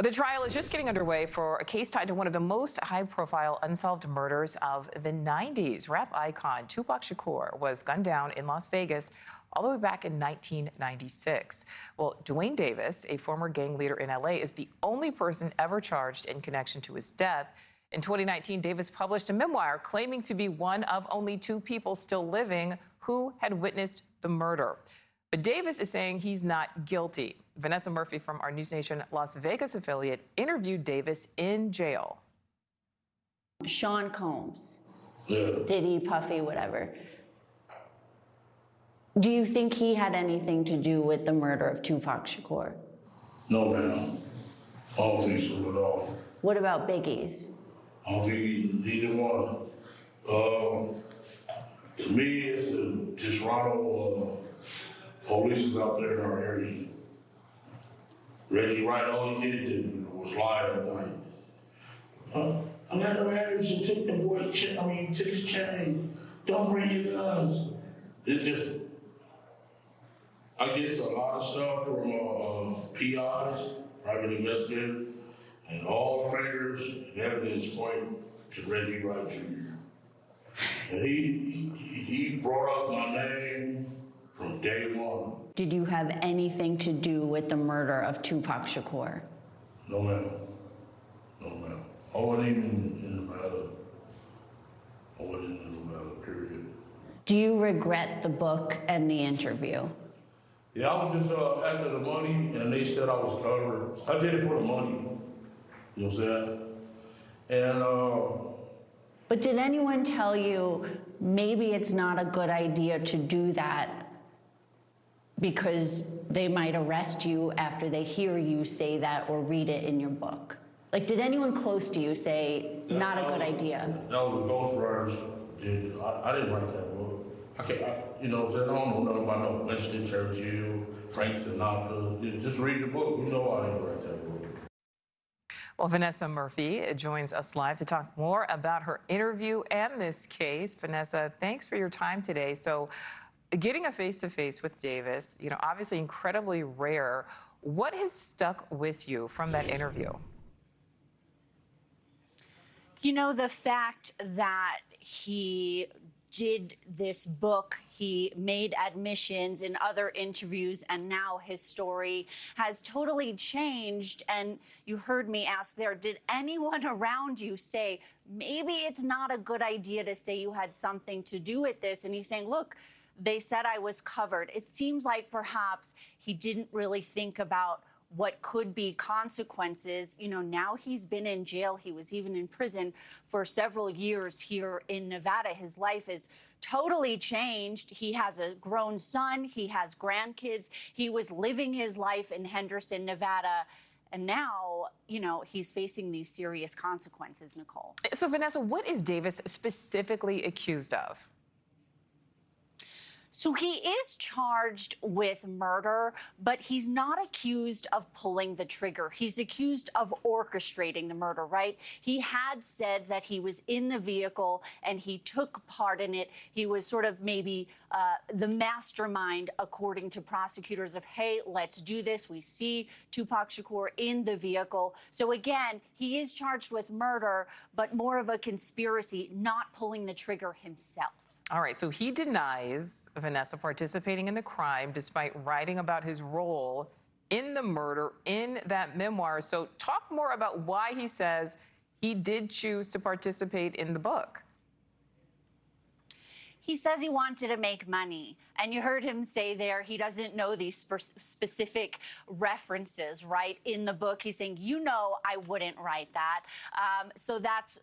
The trial is just getting underway for a case tied to one of the most high-profile unsolved murders of the 90s. Rap icon Tupac Shakur was gunned down in Las Vegas all the way back in 1996. Well, Duane Davis, a former gang leader in LA, is the only person ever charged in connection to his death. In 2019, Davis published a memoir claiming to be one of only two people still living who had witnessed the murder. But Davis is saying he's not guilty. Vanessa Murphy from our NewsNation Las Vegas affiliate interviewed Davis in jail. Sean Combs, Diddy, Puffy, whatever. Do you think he had anything to do with the murder of Tupac Shakur? No, ma'am. I don't think so at all. What about Biggie's? I don't think neither one. To me, it's the disgruntled police is out there in our area. Reggie Wright, all he did was lie at night. I got no evidence and took the boy, took his chain. Don't bring your guns. It's just, I get a lot of stuff from PIs, private investigators, and all the fingers and evidence point to Reggie Wright Jr. And he brought up my name from day one. Did you have anything to do with the murder of Tupac Shakur? No, ma'am. No, ma'am. I wasn't even in Nevada. I wasn't in Nevada, period. Do you regret the book and the interview? Yeah, I was just after the money, and they said I was covered. I did it for the money. You know what I'm saying? And but did anyone tell you maybe it's not a good idea to do that because they might arrest you after they hear you say that or read it in your book? Like, did anyone close to you say, not a good idea? That was a ghostwriter. I didn't write that book. You know what I'm saying? I don't know nothing about no Winston Churchill, Frank Sinatra. Just read the book. You know I didn't write that book. Well, Vanessa Murphy joins us live to talk more about her interview and this case. Vanessa, thanks for your time today. So, getting a face-to-face with Davis, obviously incredibly rare. What has stuck with you from that interview? The fact that he did this book, he made admissions in other interviews, and now his story has totally changed. And you heard me ask there, did anyone around you say, maybe it's not a good idea to say you had something to do with this? And he's saying, look, they said I was covered. It seems like perhaps he didn't really think about what could be consequences. Now he's been in jail. He was even in prison for several years here in Nevada. His life is totally changed. He has a grown son. He has grandkids. He was living his life in Henderson, Nevada. And now, he's facing these serious consequences, Nicole. So, Vanessa, what is Davis specifically accused of? So he is charged with murder, but he's not accused of pulling the trigger. He's accused of orchestrating the murder, right? He had said that he was in the vehicle and he took part in it. He was sort of maybe the mastermind, according to prosecutors, of, hey, let's do this. We see Tupac Shakur in the vehicle. So again, he is charged with murder, but more of a conspiracy, not pulling the trigger himself. All right, so he denies, Vanessa, participating in the crime despite writing about his role in the murder in that memoir. So talk more about why he says he did choose to participate in the book. He says he wanted to make money. And you heard him say there he doesn't know these specific references, right? In the book, he's saying, I wouldn't write that. So that's,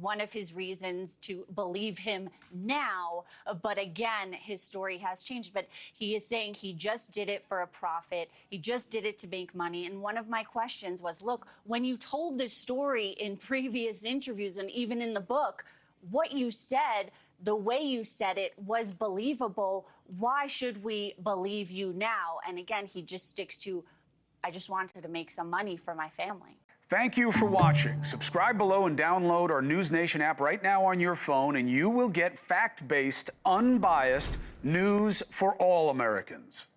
one of his reasons to believe him now. But again, his story has changed. But he is saying he just did it for a profit. He just did it to make money. And one of my questions was, look, when you told this story in previous interviews and even in the book, what you said, the way you said it was believable. Why should we believe you now? And again, he just sticks to, I just wanted to make some money for my family. Thank you for watching. Subscribe below and download our NewsNation app right now on your phone, and you will get fact-based, unbiased news for all Americans.